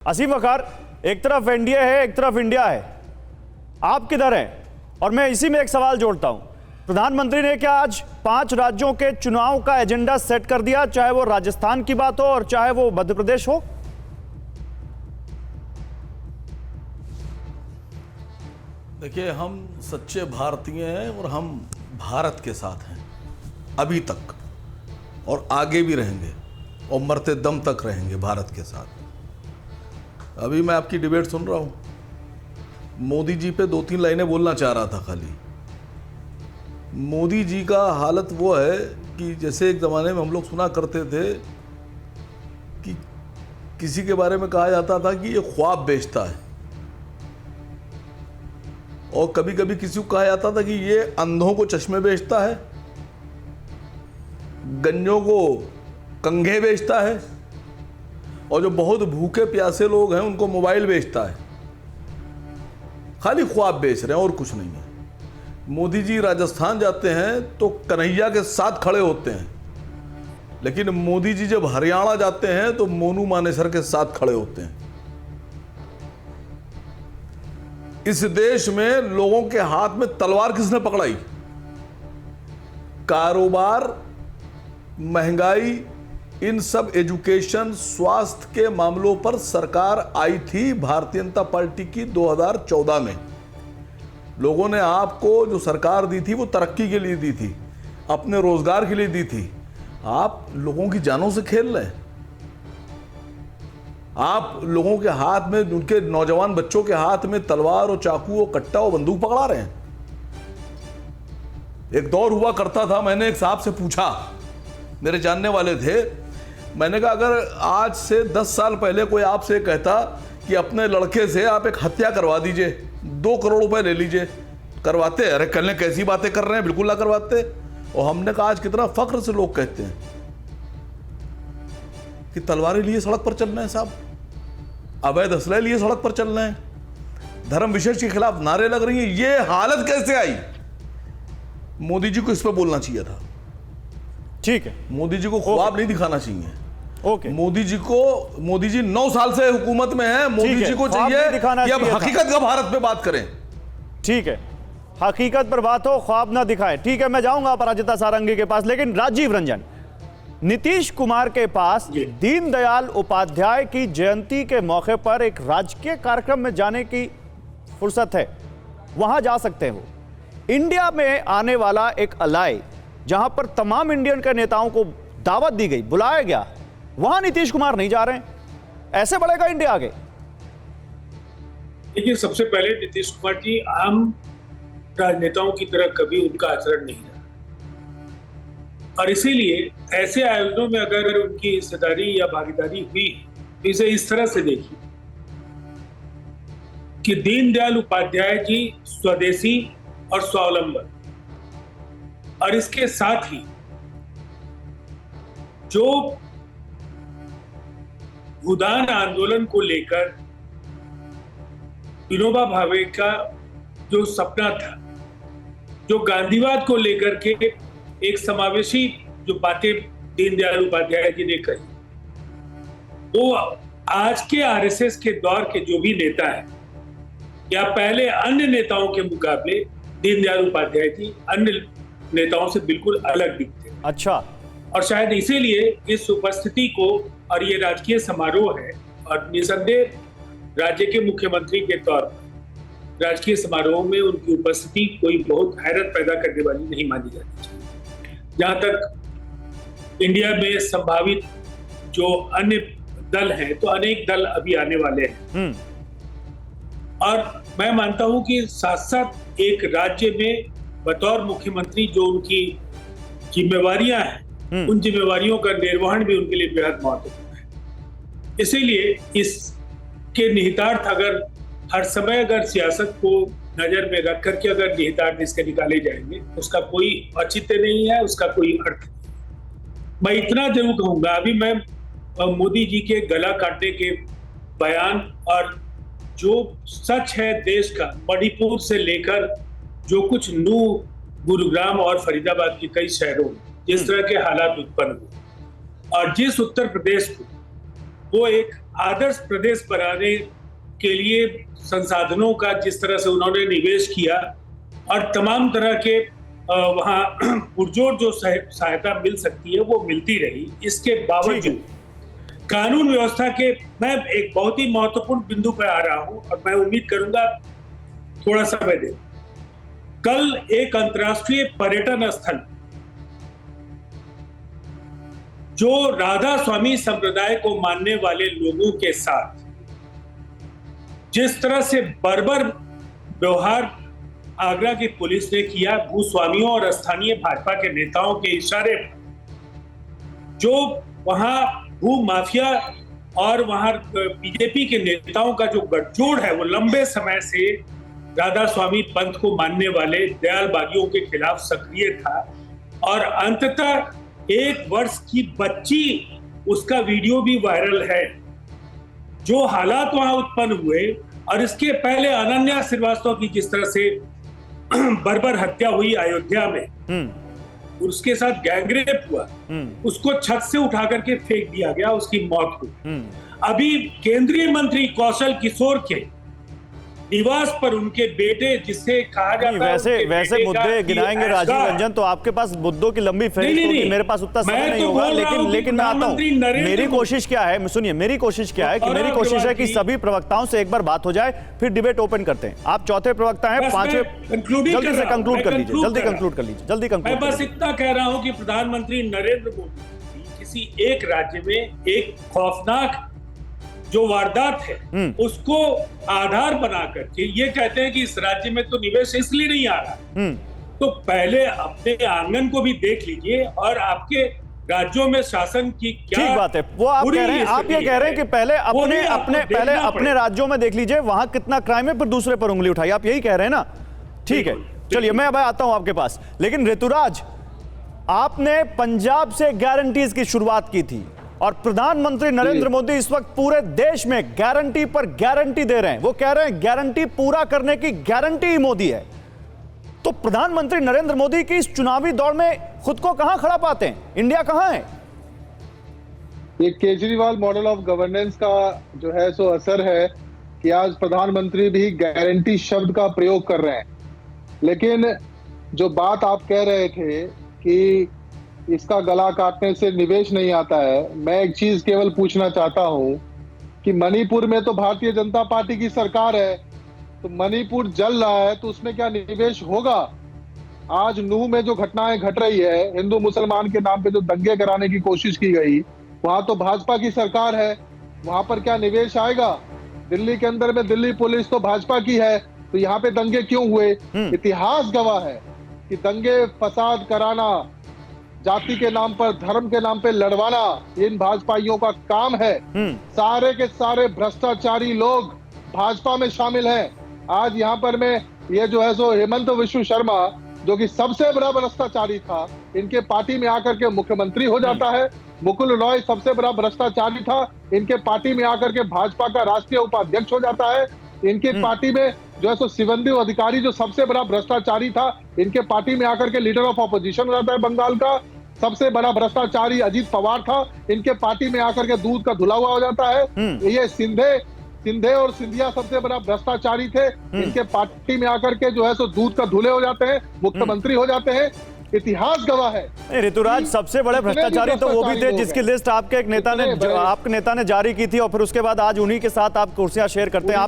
असीम वकार, एक तरफ एनडीए है, एक तरफ इंडिया है, आप किधर हैं? और मैं इसी में एक सवाल जोड़ता हूं, प्रधानमंत्री ने क्या आज 5 राज्यों के चुनाव का एजेंडा सेट कर दिया, चाहे वो राजस्थान की बात हो और चाहे वो मध्य प्रदेश हो? देखिए, हम सच्चे भारतीय हैं और हम भारत के साथ हैं अभी तक, और आगे भी रहेंगे और मरते दम तक रहेंगे भारत के साथ। अभी मैं आपकी डिबेट सुन रहा हूँ, मोदी जी पे 2-3 लाइनें बोलना चाह रहा था खाली। मोदी जी का हालत वो है कि जैसे एक ज़माने में हम लोग सुना करते थे कि किसी के बारे में कहा जाता था कि ये ख्वाब बेचता है, और कभी कभी किसी को कहा जाता था कि ये अंधों को चश्मे बेचता है, गंजों को कंघे बेचता है, और जो बहुत भूखे प्यासे लोग हैं उनको मोबाइल बेचता है। खाली ख्वाब बेच रहे हैं और कुछ नहीं है। मोदी जी राजस्थान जाते हैं तो कन्हैया के साथ खड़े होते हैं, लेकिन मोदी जी जब हरियाणा जाते हैं तो मोनू मानेसर के साथ खड़े होते हैं। इस देश में लोगों के हाथ में तलवार किसने पकड़ाई? कारोबार, महंगाई, इन सब, एजुकेशन, स्वास्थ्य के मामलों पर सरकार आई थी भारतीय जनता पार्टी की 2014 में। लोगों ने आपको जो सरकार दी थी वो तरक्की के लिए दी थी, अपने रोजगार के लिए दी थी। आप लोगों की जानों से खेल रहे हैं। आप लोगों के हाथ में, उनके नौजवान बच्चों के हाथ में तलवार और चाकू और कट्टा और बंदूक पकड़ा रहे हैं। एक दौर हुआ करता था, मैंने एक साहब से पूछा, मेरे जानने वाले थे, मैंने कहा अगर आज से 10 साल पहले कोई आपसे कहता कि अपने लड़के से आप एक हत्या करवा दीजिए, 2 करोड़ रुपए ले लीजिए, करवाते? अरे कल कैसी बातें कर रहे हैं, बिल्कुल ना करवाते। और हमने कहा आज कितना फख्र से लोग कहते हैं कि तलवारें लिए सड़क पर चल रहे हैं साहब, अवैध असले लिए सड़क पर चल रहे हैं, धर्म विशेष के खिलाफ नारे लग रही हैं। ये हालत कैसे आई? मोदी जी को इस पर बोलना चाहिए था। ठीक है, मोदी जी को ख्वाब नहीं दिखाना चाहिए। ओके, मोदी जी 9 साल से हुकूमत में है। मोदी जी को चाहिए कि अब हकीकत का भारत पे बात करें। ठीक है, हकीकत पर बात हो, ख्वाब ना दिखाए। ठीक है, मैं जाऊंगा अपराजिता सारंगी के पास, लेकिन राजीव रंजन, नीतीश कुमार के पास दीनदयाल उपाध्याय की जयंती के मौके पर एक राजकीय कार्यक्रम में जाने की फुर्सत है, वहां जा सकते हो। इंडिया में आने वाला एक अलाय, जहां पर तमाम इंडियन के नेताओं को दावत दी गई, बुलाया गया, वहां नीतीश कुमार नहीं जा रहे हैं। ऐसे बढ़ेगा इंडिया आगे? देखिए, सबसे पहले नीतीश कुमार जी आम राजनेताओं की तरह कभी उनका आचरण नहीं रहा, और इसीलिए ऐसे आयोजनों में अगर उनकी हिस्सेदारी या भागीदारी हुई तो इसे इस तरह से देखिए कि दीनदयाल उपाध्याय जी स्वदेशी और स्वावलंबन, और इसके साथ ही जो भूदान आंदोलन को लेकर विनोबा भावे का जो सपना था, जो गांधीवाद को लेकर के एक समावेशी जो बातें दीनदयाल उपाध्याय जी ने कही, वो आज के आरएसएस के दौर के जो भी नेता हैं या पहले अन्य नेताओं के मुकाबले दीनदयाल उपाध्याय जी अन्य नेताओं से बिल्कुल अलग दिखते हैं। अच्छा, और शायद इसीलिए इस उपस्थिति को, और ये राजकीय समारोह है, और निसंदेह राज्य के मुख्यमंत्री के तौर पर राजकीय समारोह में उनकी उपस्थिति कोई बहुत हैरत पैदा करने वाली नहीं मानी जाती चाहिए। जहां तक इंडिया में संभावित जो अन्य दल हैं, तो अनेक दल अभी आने वाले हैं, और मैं मानता हूं कि साथ साथ एक राज्य में बतौर मुख्यमंत्री जो उनकी जिम्मेवारियां हैं, उन जिम्मेवारियों का निर्वहन भी उनके लिए बेहद महत्वपूर्ण है। इसीलिए इसके निहितार्थ अगर हर समय अगर सियासत को नजर में रख करके अगर निहितार्थ इसके निकाले जाएंगे, उसका कोई औचित्य नहीं है, उसका कोई अर्थ नहीं। मैं इतना जरूर कहूंगा, अभी मैं मोदी जी के गला काटने के बयान और जो सच है देश का, मणिपुर से लेकर जो कुछ नू, गुरुग्राम और फरीदाबाद के कई शहरों में जिस तरह के हालात उत्पन्न हुए, और जिस उत्तर प्रदेश को वो एक आदर्श प्रदेश बनाने के लिए संसाधनों का जिस तरह से उन्होंने निवेश किया और तमाम तरह के वहाँ पुरजोर जो सहायता मिल सकती है वो मिलती रही। इसके बावजूद कानून व्यवस्था के मैं एक बहुत ही महत्वपूर्ण बिंदु पर आ रहा हूं और मैं उम्मीद करूंगा थोड़ा समय दें। कल एक अंतर्राष्ट्रीय पर्यटन स्थल जो राधा स्वामी संप्रदाय को मानने वाले लोगों के साथ जिस तरह से बर्बर व्यवहार आगरा की पुलिस ने किया, भूस्वामियों और स्थानीय भाजपा के नेताओं के इशारे पर जो वहां भू माफिया और वहां बीजेपी के नेताओं का जो गठजोड़ है वो लंबे समय से राधा स्वामी पंथ को मानने वाले दयाल बागियों के खिलाफ सक्रिय था और अंततः 1 वर्ष की बच्ची उसका वीडियो भी वायरल है। जो हालात वहां उत्पन्न हुए और इसके पहले अनन्या श्रीवास्तव की जिस तरह से बर्बर हत्या हुई अयोध्या में, उसके साथ गैंगरेप हुआ, उसको छत से उठा करके फेंक दिया गया, उसकी मौत हुई। अभी केंद्रीय मंत्री कौशल किशोर के निवास पर उनके बेटे जिससे कहा जाता है वैसे मुद्दे गिनाएंगे राजीव रंजन तो आपके पास मुद्दों की लंबी फहरिस्त होगी, मेरे पास उतना समय नहीं होगा। लेकिन मैं आता हूं, मेरी कोशिश क्या है, सुनिए मेरी कोशिश क्या है कि सभी प्रवक्ताओं से एक बार बात हो जाए, फिर डिबेट ओपन करते हैं। आप चौथे प्रवक्ता हैं, पांचवें जल्दी से कंक्लूड कर लीजिए, जल्दी कंक्लूड। मैं बस इतना कह रहा हूं कि प्रधानमंत्री नरेंद्र मोदी किसी एक राज्य में एक खौफनाक जो वारदात है उसको आधार बनाकर के ये कहते हैं कि इस राज्य में तो निवेश इसलिए नहीं आ रहा, तो पहले अपने आंगन को भी देख लीजिए और आपके राज्यों में शासन की क्या ठीक बात है वो आप कह रहे हैं। आप ये कह रहे हैं कि पहले अपने राज्यों में देख लीजिए वहां कितना क्राइम है, फिर दूसरे पर उंगली उठाइए, आप यही कह रहे हैं ना? ठीक है, चलिए मैं अब आता हूं आपके पास। लेकिन ऋतुराज, आपने पंजाब से गारंटीज की शुरुआत की थी और प्रधानमंत्री नरेंद्र मोदी इस वक्त पूरे देश में गारंटी पर गारंटी दे रहे हैं। वो कह रहे हैं गारंटी पूरा करने की गारंटी ही मोदी है। तो प्रधानमंत्री नरेंद्र मोदी की इस चुनावी दौड़ में खुद को कहां खड़ा पाते हैं? इंडिया कहां है? ये केजरीवाल मॉडल ऑफ गवर्नेंस का जो है सो असर है कि आज प्रधानमंत्री भी गारंटी शब्द का प्रयोग कर रहे हैं। लेकिन जो बात आप कह रहे थे कि इसका गला काटने से निवेश नहीं आता है, मैं एक चीज केवल पूछना चाहता हूं कि मणिपुर में तो भारतीय जनता पार्टी की सरकार है, तो मणिपुर जल रहा है तो उसमें क्या निवेश होगा? आज नूह में जो घटनाएं घट रही है, हिंदू मुसलमान के नाम पे जो दंगे कराने की कोशिश की गई, वहां तो भाजपा की सरकार है, वहां पर क्या निवेश आएगा? दिल्ली के अंदर में दिल्ली पुलिस तो भाजपा की है, तो यहाँ पे दंगे क्यों हुए? इतिहास गवाह है कि दंगे फसाद कराना, जाति के नाम पर, धर्म के नाम पे लड़वाना इन भाजपाइयों का काम है। सारे के सारे भ्रष्टाचारी लोग भाजपा में शामिल हैं। आज यहाँ पर मैं ये जो है सो हेमंत विश्व शर्मा जो कि सबसे बड़ा भ्रष्टाचारी था, इनके पार्टी में आकर के मुख्यमंत्री हो जाता है। मुकुल रॉय सबसे बड़ा भ्रष्टाचारी था, इनके पार्टी में आकर के भाजपा का राष्ट्रीय उपाध्यक्ष हो जाता है। इनके पार्टी में जो है सो शिवेंदु अधिकारी जो सबसे बड़ा भ्रष्टाचारी था, इनके पार्टी में आकर के लीडर ऑफ ऑपोजिशन हो जाता है। बंगाल का सबसे बड़ा भ्रष्टाचारी अजीत पवार था, इनके पार्टी में आकर के दूध का धुला हुआ हो जाता है। ये सिंधे और सिंधिया सबसे बड़ा भ्रष्टाचारी थे, इनके पार्टी में आकर के जो है सो दूध का धुले हो जाते हैं, मुख्यमंत्री हो जाते हैं। इतिहास गवाह है। ऋतुराज, सबसे बड़े भ्रष्टाचारी तो वो भी थे जिसकी लिस्ट आपके एक नेता ने जारी की थी और फिर उसके बाद आज उन्हीं के साथ आप कुर्सियां शेयर करते हैं।